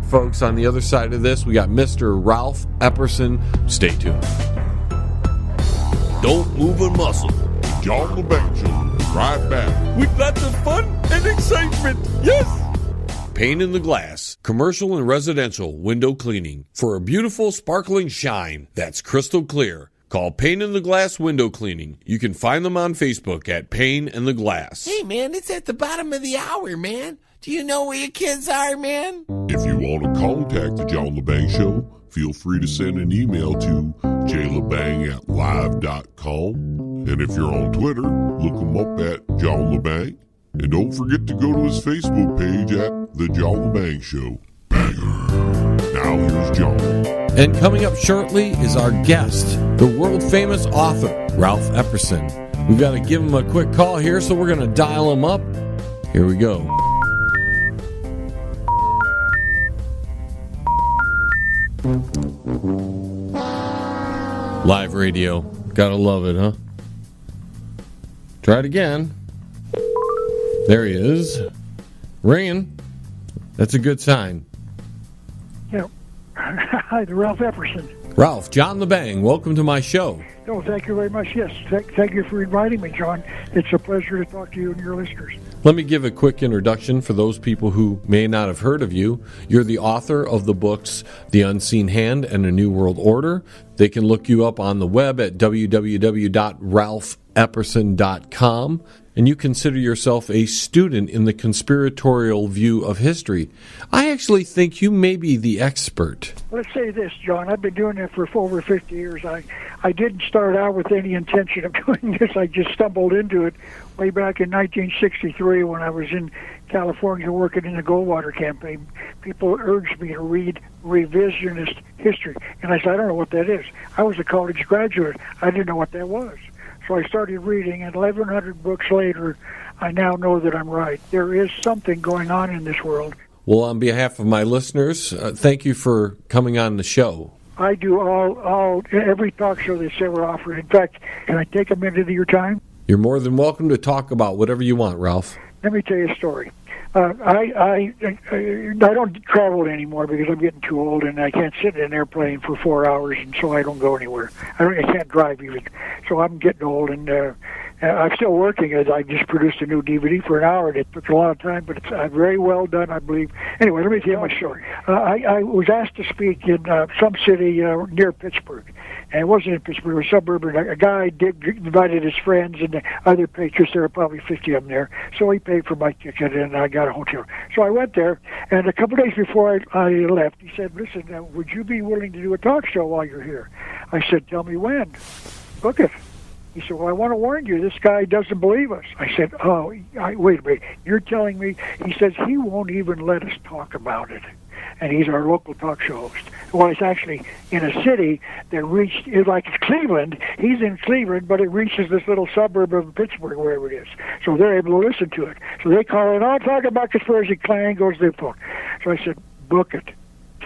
folks. On the other side of this, we got Mr. Ralph Epperson. Stay tuned. Don't move a muscle. John Lebang Show, right back. With lots of fun and excitement. Yes! Pane in the Glass, commercial and residential window cleaning for a beautiful sparkling shine that's crystal clear. Call Pane in the Glass Window Cleaning. You can find them on Facebook at Pane in the Glass. Hey, man, it's at the bottom of the hour, man. Do you know where your kids are, man? If you want to contact the John Lebang Show, feel free to send an email to jlebang@live.com. And if you're on Twitter, look him up at John Lebang. And don't forget to go to his Facebook page at The John Lebang Show. Banger. Now here's John. And coming up shortly is our guest, the world-famous author, Ralph Epperson. We've got to give him a quick call here, so we're going to dial him up. Here we go. Live radio. Gotta love it, huh? Try it again. There he is. Ringing. That's a good sign. Yeah. Hi, Ralph Epperson. Ralph, John Lebang, welcome to my show. Oh, thank you very much. Yes, thank you for inviting me, John. It's a pleasure to talk to you and your listeners. Let me give a quick introduction for those people who may not have heard of you. You're the author of the books The Unseen Hand and A New World Order. They can look you up on the web at www.ralphepperson.com. And you consider yourself a student in the conspiratorial view of history. I actually think you may be the expert. Let's say this, John. I've been doing it for over 50 years. I didn't start out with any intention of doing this. I just stumbled into it way back in 1963 when I was in California working in the Goldwater campaign. People urged me to read revisionist history. And I said, I don't know what that is. I was a college graduate. I didn't know what that was. So I started reading, and 1,100 books later, I now know that I'm right. There is something going on in this world. Well, on behalf of my listeners, thank you for coming on the show. I do every talk show that's ever offered. In fact, can I take a minute of your time? You're more than welcome to talk about whatever you want, Ralph. Let me tell you a story. I don't travel anymore because I'm getting too old, and I can't sit in an airplane for 4 hours, and so I don't go anywhere. I can't drive even. So I'm getting old, and I'm still working. As I just produced a new DVD for an hour, and it took a lot of time, but it's very well done, I believe. Anyway, let me tell you my story. I was asked to speak in some city near Pittsburgh. And it wasn't in Pittsburgh, it was suburban. A guy invited his friends and the other patrons. There were probably 50 of them there. So he paid for my ticket, and I got a hotel. So I went there, and a couple of days before I left, he said, listen, would you be willing to do a talk show while you're here? I said, tell me when. Book it. He said, well, I want to warn you, this guy doesn't believe us. I said, wait a minute. You're telling me? He says he won't even let us talk about it. And he's our local talk show host. Well, it's actually in a city that reached, like it's Cleveland. He's in Cleveland, but it reaches this little suburb of Pittsburgh, wherever it is. So they're able to listen to it. So they call in, talk about conspiracy, clang, goes to their phone. So I said, book it.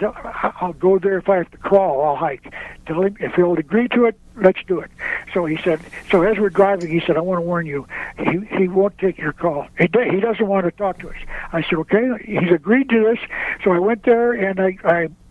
I'll go there if I have to crawl. I'll hike. Tell him if he'll agree to it, let's do it. So he said. So as we're driving, he said, I want to warn you, he won't take your call. He doesn't want to talk to us. I said, okay. He's agreed to this. So I went there, and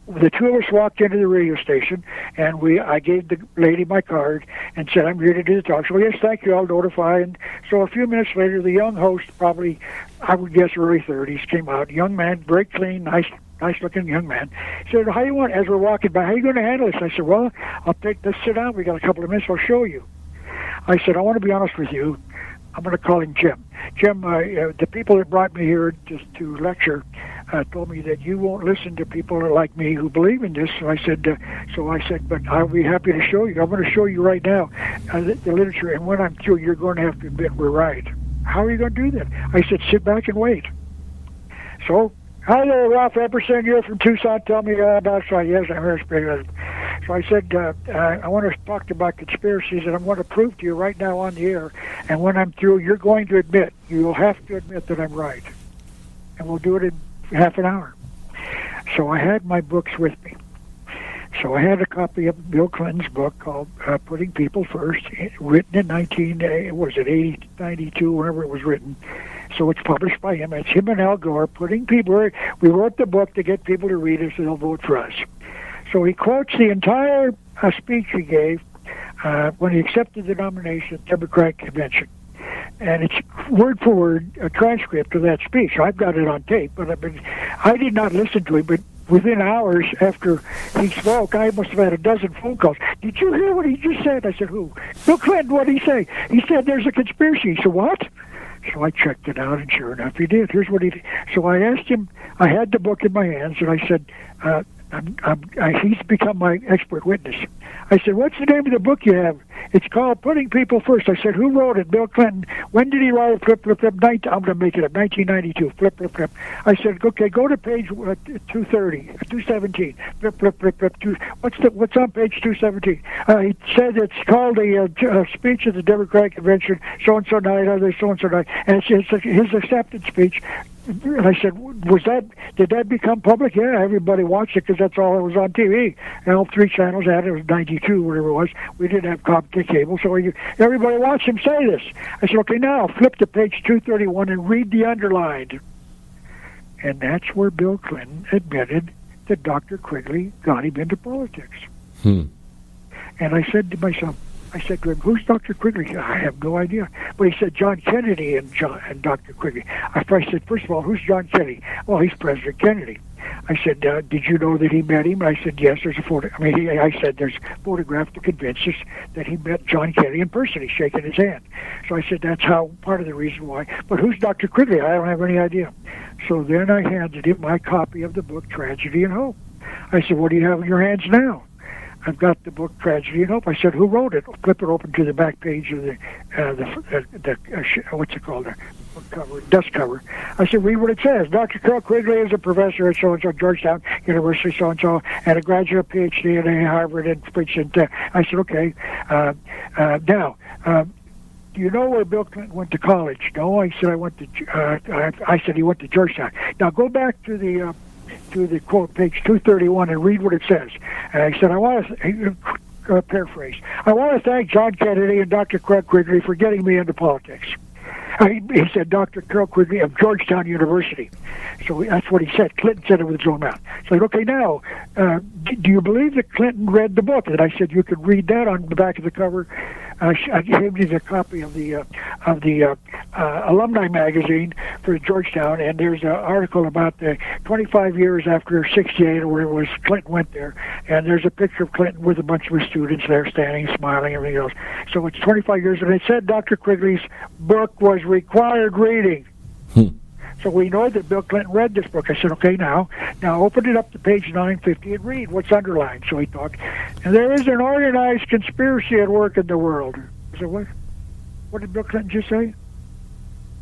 the two of us walked into the radio station, and I gave the lady my card and said, I'm here to do the talk. So yes, thank you. I'll notify. And so a few minutes later, the young host, probably I would guess early 30s, came out. Young man, very clean, nice-looking young man. He said, as we're walking by, how are you going to handle this? I said, well, let's sit down. We got a couple of minutes. I'll show you. I said, I want to be honest with you. I'm going to call him Jim. Jim, the people that brought me here to lecture told me that you won't listen to people like me who believe in this. So I said, but I'll be happy to show you. I'm going to show you right now the literature. And when I'm through, you're going to have to admit we're right. How are you going to do that? I said, sit back and wait. So, hi there, Ralph Epperson. You're from Tucson. Tell me about. So yes, I'm here. So I said, I want to talk about conspiracies, and I'm going to prove to you right now on the air. And when I'm through, you're going to admit. You'll have to admit that I'm right. And we'll do it in half an hour. So I had my books with me. So I had a copy of Bill Clinton's book called Putting People First, written in 92, whenever it was written. So it's published by him. It's him and Al Gore putting people. We wrote the book to get people to read it so they'll vote for us. So he quotes the entire speech he gave when he accepted the nomination at the Democratic Convention. And it's word for word a transcript of that speech. I've got it on tape, but I did not listen to it. But within hours after he spoke, I must have had a dozen phone calls. Did you hear what he just said? I said, who? Bill Clinton, what did he say? He said there's a conspiracy. He said, what? So I checked it out, and sure enough, he did. Here's what he did. So I asked him, I had the book in my hands, and I said, he's become my expert witness. I said, what's the name of the book you have? It's called Putting People First. I said, who wrote it? Bill Clinton. When did he write it? Flip, flip, flip. I'm going to make it up. 1992. Flip, flip, flip. I said, okay, go to page 217. Flip, flip, flip, flip. What's on page 217? He said it's called a speech at the Democratic Convention, so-and-so night, other so-and-so night. And it's his acceptance speech. And I said, did that become public? Yeah, everybody watched it because that's all that was on TV. And all three channels had it. It was 92, whatever it was. We didn't have cable, so everybody watched him say this. I said, okay, now flip to page 231 and read the underlined. And that's where Bill Clinton admitted that Dr. Quigley got him into politics. And I said to myself, I said to him, who's Dr. Quigley? I have no idea. But he said John Kennedy and Dr. Quigley. I said, first of all, who's John Kennedy? Well, he's President Kennedy. I said, did you know that he met him? And I said, yes, there's a photo. I said, there's a photograph to convince us that he met John Kennedy in person. He's shaking his hand. So I said, that's part of the reason why. But who's Dr. Quigley? I don't have any idea. So then I handed him my copy of the book, Tragedy and Hope. I said, what do you have in your hands now? I've got the book Tragedy and Hope. I said, who wrote it? Flip it open to the back page of the what's it called? The book cover, dust cover. I said, read what it says. Dr. Carl Quigley is a professor at so-and-so Georgetown University, so-and-so, and a graduate PhD at Harvard and Princeton. I said, okay. Now, do you know where Bill Clinton went to college? No, I said I said he went to Georgetown. Now go back to the quote, page 231, and read what it says. And I said, I want to paraphrase. I want to thank John Kennedy and Dr. Craig Quigley for getting me into politics. He said Dr. Carl Quigley of Georgetown University. So that's what he said. Clinton said it with his own mouth. So I said, okay, now, do you believe that Clinton read the book? And I said, you could read that on the back of the cover. I gave you the copy of the alumni magazine for Georgetown, and there's an article about the 25 years after 68 or where it was Clinton went there, and there's a picture of Clinton with a bunch of his students there standing, smiling, everything else. So it's 25 years, and it said Dr. Quigley's book was required reading. So we know that Bill Clinton read this book. I said, okay, now open it up to page 950 and read what's underlined. So he talked. And there is an organized conspiracy at work in the world. I said, what? What did Bill Clinton just say?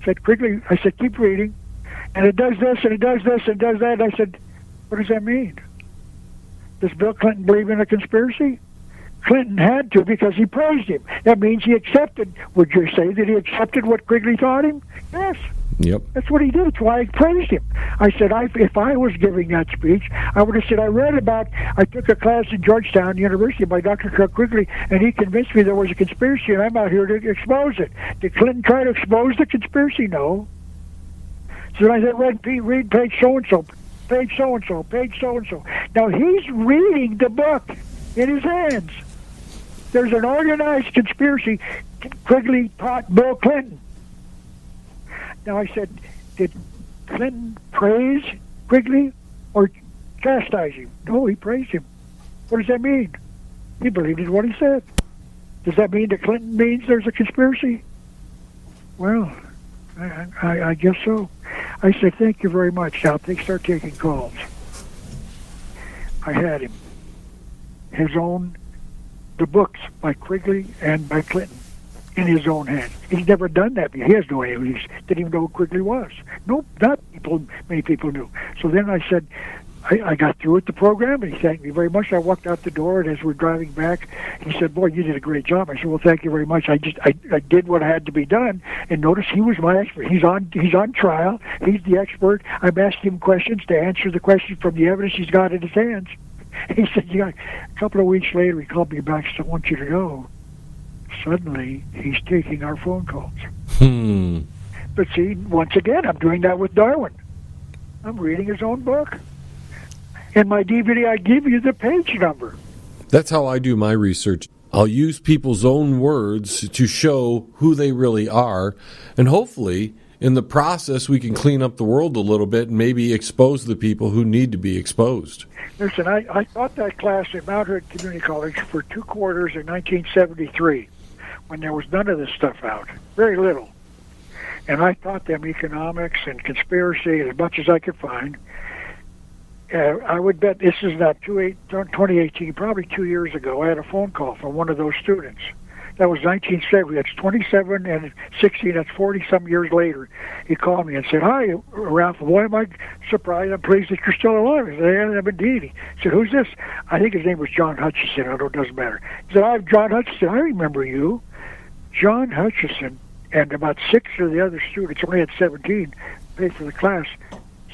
Said Quigley. I said, keep reading. And it does this, and it does this, and it does that. And I said, what does that mean? Does Bill Clinton believe in a conspiracy? Clinton had to because he praised him. That means he accepted. Would you say that he accepted what Quigley taught him? Yes. Yep. That's what he did. That's why I praised him. I said, if I was giving that speech, I would have said, I took a class in Georgetown University by Dr. Carl Quigley, and he convinced me there was a conspiracy, and I'm out here to expose it. Did Clinton try to expose the conspiracy? No. So I said, read page so-and-so, page so-and-so, page so-and-so. Now, he's reading the book in his hands. There's an organized conspiracy. Quigley taught Bill Clinton. Now, I said, did Clinton praise Quigley or chastise him? No, he praised him. What does that mean? He believed in what he said. Does that mean that Clinton means there's a conspiracy? Well, I guess so. I said, thank you very much. Now, start taking calls. I had him. The books by Quigley and by Clinton in his own hands. He's never done that. He has no idea. He didn't even know who Quigley was. Nope, many people knew. So then I said, I got through with the program, and he thanked me very much. I walked out the door, and as we're driving back, he said, boy, you did a great job. I said, well, thank you very much. I did what had to be done, and notice he was my expert. He's on trial. He's the expert. I'm asking him questions to answer the questions from the evidence he's got in his hands. He said, a couple of weeks later, he called me back and said, I want you to know. Suddenly, he's taking our phone calls. But see, once again, I'm doing that with Darwin. I'm reading his own book. In my DVD, I give you the page number. That's how I do my research. I'll use people's own words to show who they really are, and hopefully, in the process, we can clean up the world a little bit and maybe expose the people who need to be exposed. Listen, I taught that class at Mount Hood Community College for 2 quarters in 1973, when there was none of this stuff out, very little. And I taught them economics and conspiracy as much as I could find. I would bet this is not 2018, probably 2 years ago. I had a phone call from one of those students. That was 1970. That's 27 and 16. That's 40-some years later. He called me and said, "Hi, Ralph. Boy, am I surprised. I'm pleased that you're still alive." I said, "Yeah, I'm indeed." He said, "Who's this?" I think his name was John Hutchison. I don't know, it doesn't matter. He said, "I'm John Hutchison. I remember you." John Hutchison and about 6 of the other students, only had 17, paid for the class.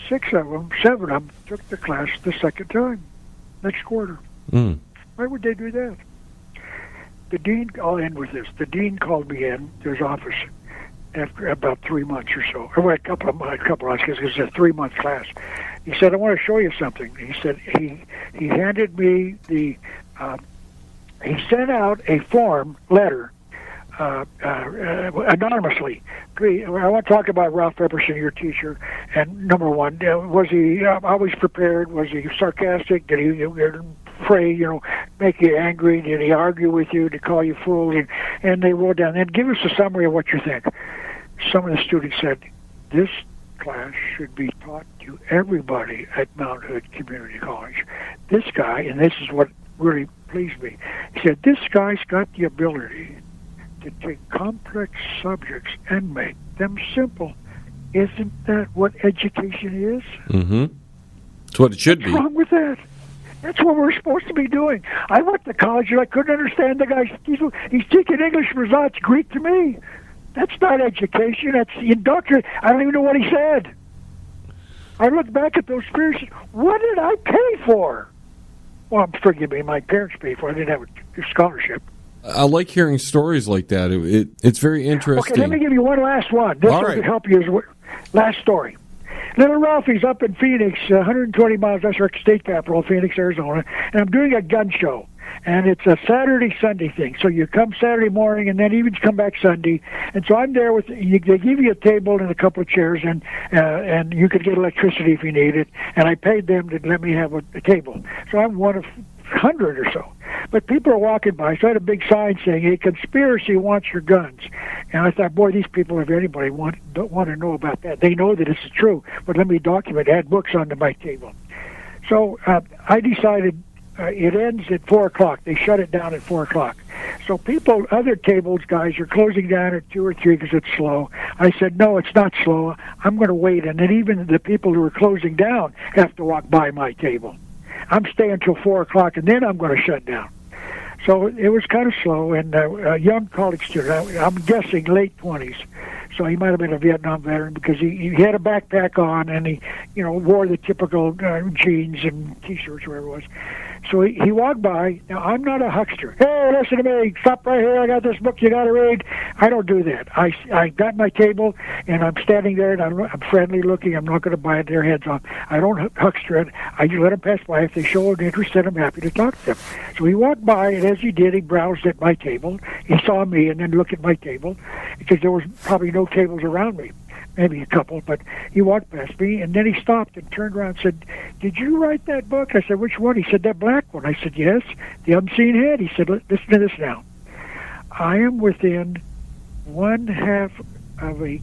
7 of them took the class the second time, next quarter. Why would they do that? The dean, I'll end with this. The dean called me in to his office after about 3 months or so. Or a couple of months, because it was a 3-month class. He said, "I want to show you something." He said, he handed me he sent out a form letter anonymously. I want to talk about Ralph Epperson, your teacher. And number one, was he always prepared? Was he sarcastic? Did he pray, make you angry? Did he argue with you to call you fools? And they wrote down, and give us a summary of what you think. Some of the students said, "This class should be taught to everybody at Mount Hood Community College. This guy," and this is what really pleased me, he said, "This guy's got the ability to take complex subjects and make them simple. Isn't that what education is?" Mm-hmm. That's what it should be. What's wrong with that? That's what we're supposed to be doing. I went to college and I couldn't understand the guy. He's speaking English for it's Greek to me. That's not education. That's indoctrination. I don't even know what he said. I look back at those periods. What did I pay for? Well, forgive me, my parents paid for it. I didn't have a scholarship. I like hearing stories like that. It's very interesting. Okay, let me give you one last one. This will help you. Last story. Little Ralphie's up in Phoenix, 120 miles. That's our state capital, Phoenix, Arizona. And I'm doing a gun show. And it's a Saturday-Sunday thing. So you come Saturday morning, and then even come back Sunday. And so I'm there with they give you a table and a couple of chairs, and you could get electricity if you need it. And I paid them to let me have a table. So I'm one of 100 or so. But people are walking by, so I had a big sign saying, "A conspiracy wants your guns." And I thought, boy, these people, if anybody don't want to know about that, they know that it's true. But let me document it. I had books onto my table. So I decided it ends at 4 o'clock. They shut it down at 4 o'clock. So other tables, guys, are closing down at 2 or 3 because it's slow. I said, "No, it's not slow. I'm going to wait." And then even the people who are closing down have to walk by my table. I'm staying until 4 o'clock, and then I'm going to shut down. So it was kind of slow, and a young college student, I'm guessing late 20s, so he might have been a Vietnam veteran because he had a backpack on, and he wore the typical jeans and T-shirts, whatever it was. So he walked by. Now, I'm not a huckster. "Hey, listen to me. Stop right here. I got this book you got to read." I don't do that. I got my table, and I'm standing there, and I'm friendly looking. I'm not going to bite their heads off. I don't huckster it. I just let them pass by. If they show an interest, then I'm happy to talk to them. So he walked by, and as he did, he browsed at my table. He saw me and then looked at my table because there was probably no tables around me. Maybe a couple, but he walked past me, and then he stopped and turned around and said, "Did you write that book?" I said, "Which one?" He said, "That black one." I said, "Yes, The Unseen Head." He said, "Listen to this now. I am within 1/2 of a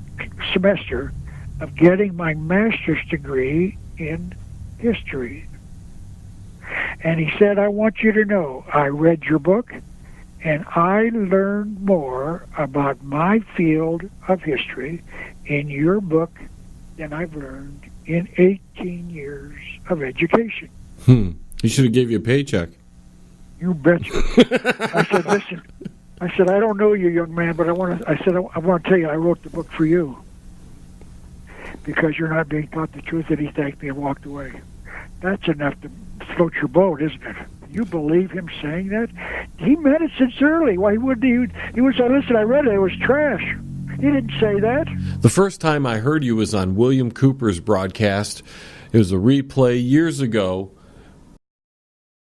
semester of getting my master's degree in history." And he said, "I want you to know, I read your book, and I learned more about my field of history in your book than I've learned in 18 years of education." He should have gave you a paycheck. You betcha. I said, "Listen," I said, "I don't know you, young man, but I want to tell you I wrote the book for you because you're not being taught the truth." And he thanked me and walked away. That's enough to float your boat, isn't it? You believe him saying that? He meant it sincerely. Why wouldn't he? He would say, "Listen, I read it. It was trash." He didn't say that. The first time I heard you was on William Cooper's broadcast. It was a replay years ago